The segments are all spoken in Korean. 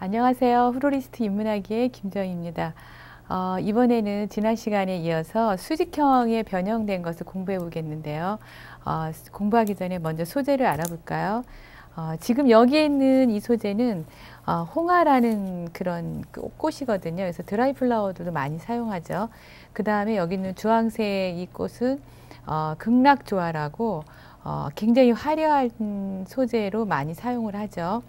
안녕하세요. 프로리스트 인문학의 김정희입니다. 이번에는 지난 시간에 이어서 수직형에 변형된 것을 공부해 보겠는데요. 공부하기 전에 먼저 소재를 알아볼까요? 지금 여기에 있는 이 소재는 홍화라는 그런 꽃이거든요. 그래서 드라이 플라워들도 많이 사용하죠. 그 다음에 여기 있는 주황색 이 꽃은 극락조화라고 굉장히 화려한 소재로 많이 사용을 하죠.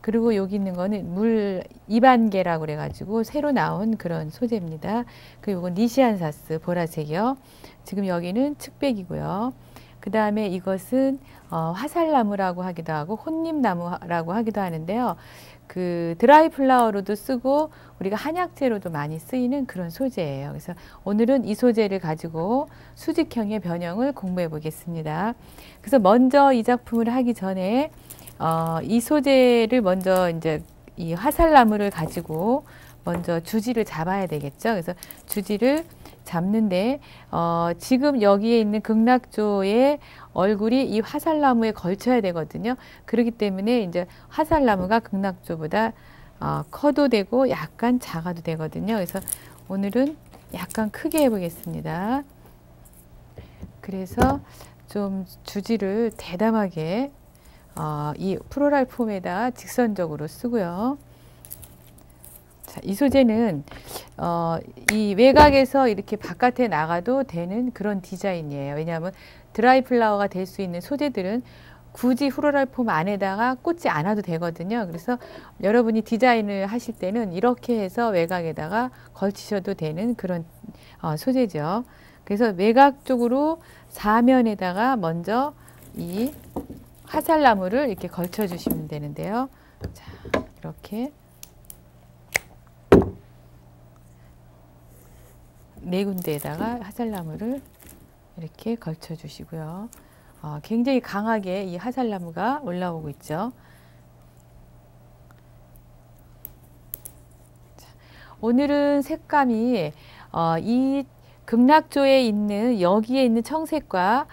그리고 여기 있는 거는 물 이반계라고 그래가지고 새로 나온 그런 소재입니다. 그리고 이건 니시안사스 보라색이요. 지금 여기는 측백이고요. 그 다음에 이것은 화살나무라고 하기도 하고 혼잎나무라고 하기도 하는데요. 그 드라이 플라워로도 쓰고 우리가 한약재로도 많이 쓰이는 그런 소재예요. 그래서 오늘은 이 소재를 가지고 수직형의 변형을 공부해 보겠습니다. 그래서 먼저 이 작품을 하기 전에 이 소재를 먼저 이제 이 화살나무를 가지고 먼저 주지를 잡아야 되겠죠. 그래서 주지를 잡는데 지금 여기에 있는 극락조의 얼굴이 이 화살나무에 걸쳐야 되거든요. 그렇기 때문에 이제 화살나무가 극락조보다 커도 되고 약간 작아도 되거든요. 그래서 오늘은 약간 크게 해보겠습니다. 그래서 좀 주지를 대담하게 이 플로럴 폼에다 직선적으로 쓰고요. 자, 이 소재는 이 외곽에서 이렇게 바깥에 나가도 되는 그런 디자인이에요. 왜냐하면 드라이 플라워가 될 수 있는 소재들은 굳이 플로럴 폼 안에다가 꽂지 않아도 되거든요. 그래서 여러분이 디자인을 하실 때는 이렇게 해서 외곽에다가 걸치셔도 되는 그런 소재죠. 그래서 외곽 쪽으로 사면에다가 먼저 이 화살나무를 이렇게 걸쳐 주시면 되는데요. 자, 이렇게 네 군데에다가 화살나무를 이렇게 걸쳐 주시고요. 굉장히 강하게 이 화살나무가 올라오고 있죠. 자, 오늘은 색감이 이 극락조에 있는 여기에 있는 청색과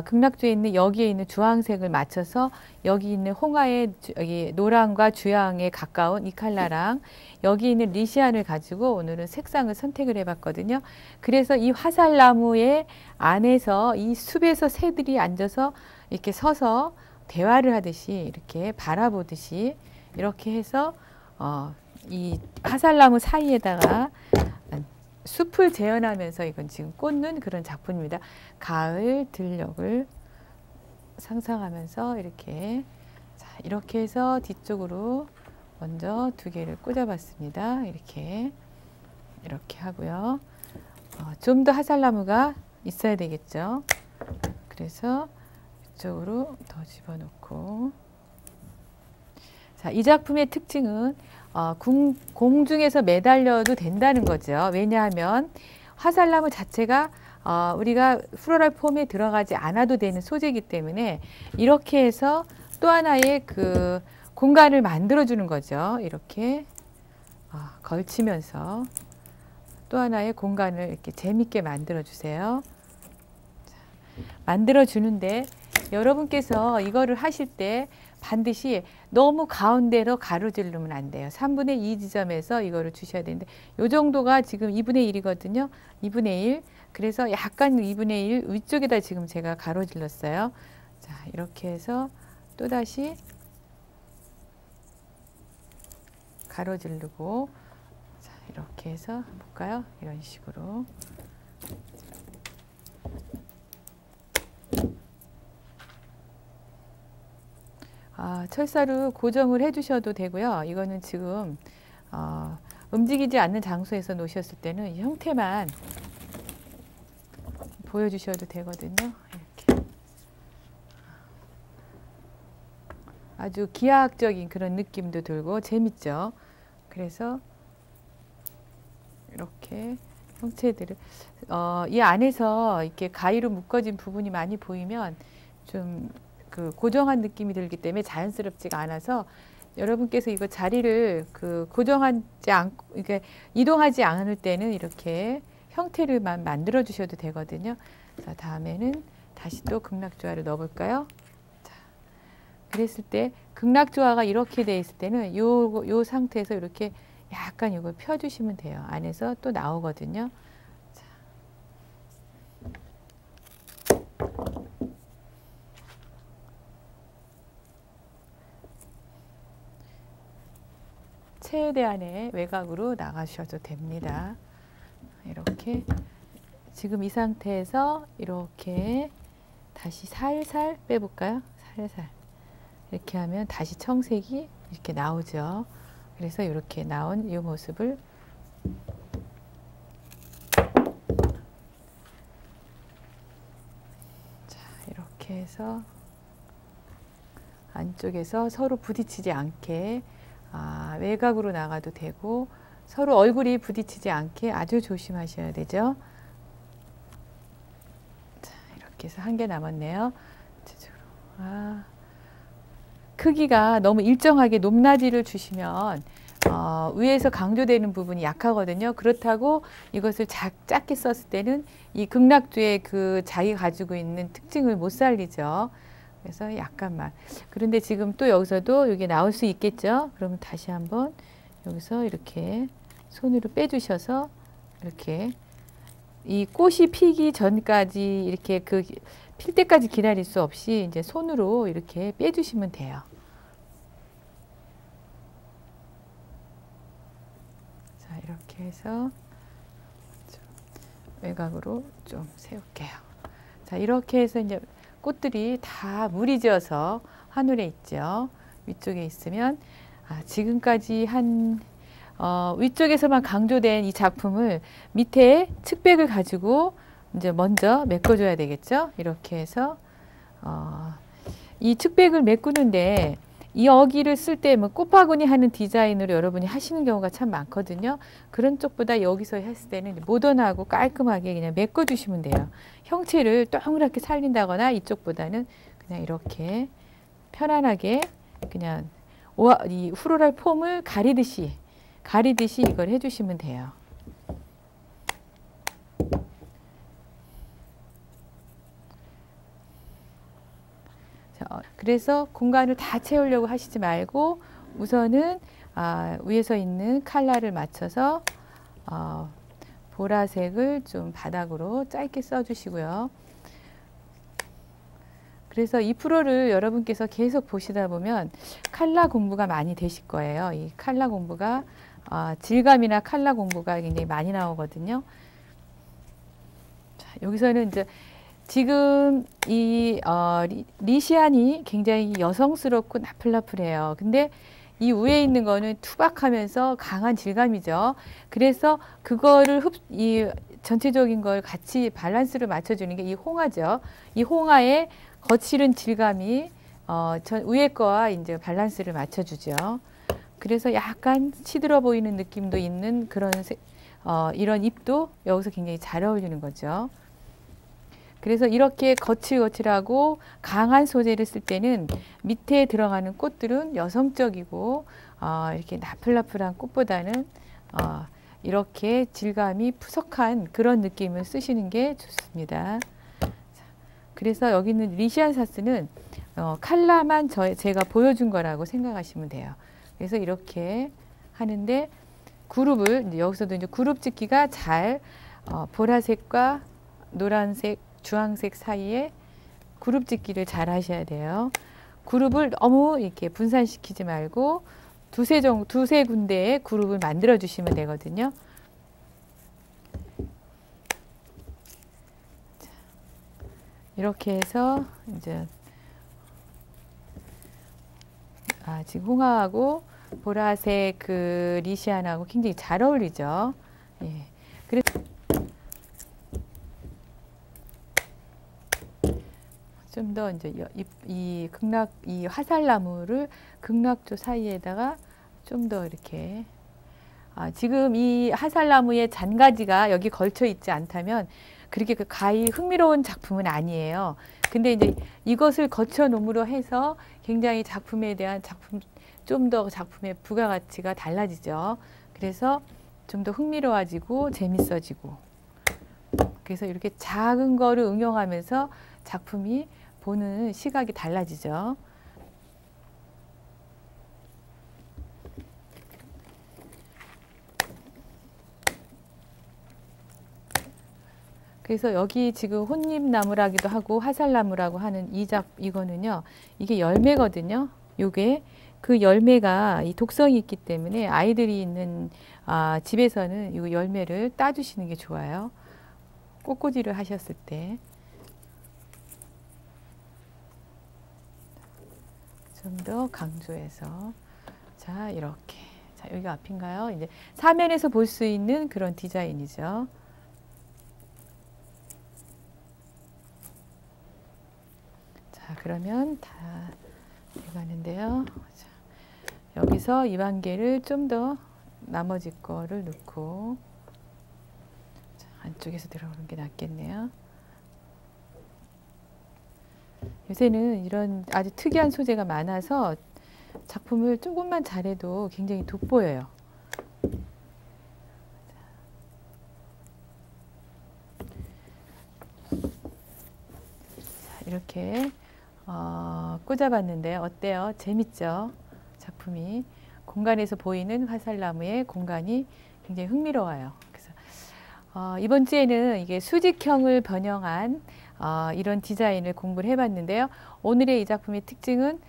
극락조에 있는 여기에 있는 주황색을 맞춰서 여기 있는 홍화의 여기 노랑과 주황에 가까운 이 컬러랑 여기 있는 리시안을 가지고 오늘은 색상을 선택을 해봤거든요. 그래서 이 화살나무의 안에서 이 숲에서 새들이 앉아서 이렇게 서서 대화를 하듯이 이렇게 바라보듯이 이렇게 해서 이 화살나무 사이에다가 숲을 재현하면서 이건 지금 꽂는 그런 작품입니다. 가을 들녘을 상상하면서 이렇게 이렇게 해서 뒤쪽으로 먼저 두 개를 꽂아봤습니다. 이렇게 하고요. 좀 더 화살나무가 있어야 되겠죠. 그래서 이쪽으로 더 집어넣고 자, 이 작품의 특징은 공중에서 매달려도 된다는 거죠. 왜냐하면 화살나무 자체가 우리가 플로럴 폼에 들어가지 않아도 되는 소재이기 때문에 이렇게 해서 또 하나의 그 공간을 만들어 주는 거죠. 이렇게 걸치면서 또 하나의 공간을 이렇게 재밌게 만들어 주세요. 만들어 주는데 여러분께서 이거를 하실 때 반드시 너무 가운데로 가로지르면 안 돼요. 3분의 2 지점에서 이거를 주셔야 되는데 이 정도가 지금 2분의 1이거든요. 2분의 1. 그래서 약간 2분의 1 위쪽에다 지금 제가 가로질렀어요. 자, 이렇게 해서 또다시 가로지르고 자, 이렇게 해서 볼까요? 이런 식으로. 철사로 고정을 해 주셔도 되고요. 이거는 지금 움직이지 않는 장소에서 놓으셨을 때는 이 형태만 보여주셔도 되거든요. 이렇게 아주 기하학적인 그런 느낌도 들고 재밌죠. 그래서 이렇게 형체들을 이 안에서 이렇게 가위로 묶어진 부분이 많이 보이면 좀 그 고정한 느낌이 들기 때문에 자연스럽지가 않아서 여러분께서 이거 자리를 그 고정하지 않고 이렇게 이동하지 않을 때는 이렇게 형태를만 만들어 주셔도 되거든요. 자, 다음에는 다시 또 극락조화를 넣어 볼까요? 자, 그랬을 때 극락조화가 이렇게 돼 있을 때는 요 상태에서 이렇게 약간 이걸 펴주시면 돼요. 안에서 또 나오거든요. 최대한의 외곽으로 나가셔도 됩니다. 이렇게 지금 이 상태에서 이렇게 다시 살살 빼볼까요? 살살 이렇게 하면 다시 청색이 이렇게 나오죠. 그래서 이렇게 나온 이 모습을 자, 이렇게 해서 안쪽에서 서로 부딪히지 않게 외곽으로 나가도 되고 서로 얼굴이 부딪히지 않게 아주 조심하셔야 되죠. 자, 이렇게 해서 한 개 남았네요. 크기가 너무 일정하게 높낮이를 주시면 위에서 강조되는 부분이 약하거든요. 그렇다고 이것을 작게 썼을 때는 이 극락주의 그 자기가 가지고 있는 특징을 못 살리죠. 그래서 약간만. 그런데 지금 또 여기서도 이게 나올 수 있겠죠. 그러면 다시 한번 여기서 이렇게 손으로 빼주셔서 이렇게 이 꽃이 피기 전까지 이렇게 필 때까지 기다릴 수 없이 이제 손으로 이렇게 빼주시면 돼요. 자, 이렇게 해서 외곽으로 좀 세울게요. 자, 이렇게 해서 이제 꽃들이 다 무리지어서 하늘에 있죠. 위쪽에 있으면 지금까지 위쪽에서만 강조된 이 작품을 밑에 측백을 가지고 이제 먼저 메꿔줘야 되겠죠. 이렇게 해서 이 측백을 메꾸는데 이 여기를 쓸 때 뭐 꽃바구니 하는 디자인으로 여러분이 하시는 경우가 참 많거든요. 그런 쪽보다 여기서 했을 때는 모던하고 깔끔하게 그냥 메꿔주시면 돼요. 형체를 동그랗게 살린다거나 이쪽보다는 그냥 이렇게 편안하게 그냥 이 후로랄 폼을 가리듯이 이걸 해주시면 돼요. 그래서 공간을 다 채우려고 하시지 말고 우선은 위에서 있는 컬러를 맞춰서 보라색을 좀 바닥으로 짧게 써주시고요. 그래서 이 프로를 여러분께서 계속 보시다 보면 컬러 공부가 많이 되실 거예요. 이 컬러 공부가 질감이나 컬러 공부가 굉장히 많이 나오거든요. 자, 여기서는 이제 지금 이 리시안이 굉장히 여성스럽고 나풀나풀해요. 근데 이 위에 있는 거는 투박하면서 강한 질감이죠. 그래서 그거를 이 전체적인 걸 같이 밸런스를 맞춰주는 게 이 홍화죠. 이 홍화의 거칠은 질감이 위에 거와 이제 밸런스를 맞춰주죠. 그래서 약간 시들어 보이는 느낌도 있는 그런 이런 잎도 여기서 굉장히 잘 어울리는 거죠. 그래서 이렇게 거칠거칠하고 강한 소재를 쓸 때는 밑에 들어가는 꽃들은 여성적이고 이렇게 나풀나풀한 꽃보다는 이렇게 질감이 푸석한 그런 느낌을 쓰시는 게 좋습니다. 그래서 여기 있는 리시안 사스는 컬러만 제가 보여준 거라고 생각하시면 돼요. 그래서 이렇게 하는데 그룹을 이제 여기서도 이제 그룹 찍기가 잘 보라색과 노란색, 주황색 사이에 그룹 찍기를 잘 하셔야 돼요. 그룹을 너무 이렇게 분산시키지 말고 두세 군데의 그룹을 만들어 주시면 되거든요. 자, 이렇게 해서 이제 지금 홍화하고 보라색 그 리시안하고 굉장히 잘 어울리죠. 예. 그래서 좀 더 이제 이 화살나무를 극락조 사이에다가 좀 더 이렇게 지금 이 화살나무의 잔가지가 여기 걸쳐 있지 않다면 그렇게 그 가히 흥미로운 작품은 아니에요. 근데 이제 이것을 거쳐 놓음으로 해서 굉장히 작품에 대한 좀 더 작품의 부가가치가 달라지죠. 그래서 좀 더 흥미로워지고 재밌어지고 그래서 이렇게 작은 거를 응용하면서 작품이 보는 시각이 달라지죠. 그래서 여기 지금 혼잎나무라기도 하고 화살나무라고 하는 이거는요. 이게 열매거든요. 요게 그 열매가 이 독성이 있기 때문에 아이들이 있는 집에서는 이 열매를 따주시는 게 좋아요. 꽃꽂이를 하셨을 때. 좀 더 강조해서. 자, 이렇게. 자, 여기가 앞인가요? 이제 사면에서 볼 수 있는 그런 디자인이죠. 자, 그러면 다 돼가는데요. 자, 여기서 이반개를 좀 더 나머지 거를 넣고 자, 안쪽에서 들어오는 게 낫겠네요. 요새는 이런 아주 특이한 소재가 많아서 작품을 조금만 잘해도 굉장히 돋보여요. 자, 이렇게 꽂아봤는데 어때요? 재밌죠? 작품이 공간에서 보이는 화살나무의 공간이 굉장히 흥미로워요. 그래서 이번 주에는 이게 수직형을 변형한 이런 디자인을 공부를 해봤는데요. 오늘의 이 작품의 특징은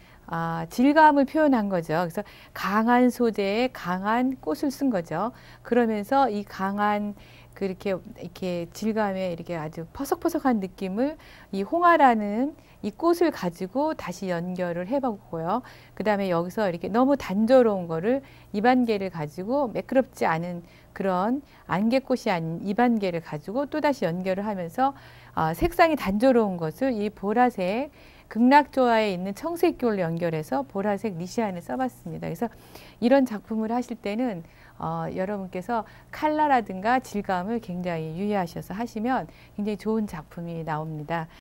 질감을 표현한 거죠. 그래서 강한 소재에 강한 꽃을 쓴 거죠. 그러면서 이 강한 이렇게 질감에 이렇게 아주 퍼석퍼석한 느낌을 이 홍화라는 이 꽃을 가지고 다시 연결을 해보고요. 그 다음에 여기서 이렇게 너무 단조로운 거를 이반개를 가지고 매끄럽지 않은 그런 안개꽃이 아닌 이반개를 가지고 또다시 연결을 하면서 색상이 단조로운 것을 이 보라색 극락조화에 있는 청색교를 연결해서 보라색 니시안을 써봤습니다. 그래서 이런 작품을 하실 때는 여러분께서 컬러라든가 질감을 굉장히 유의하셔서 하시면 굉장히 좋은 작품이 나옵니다.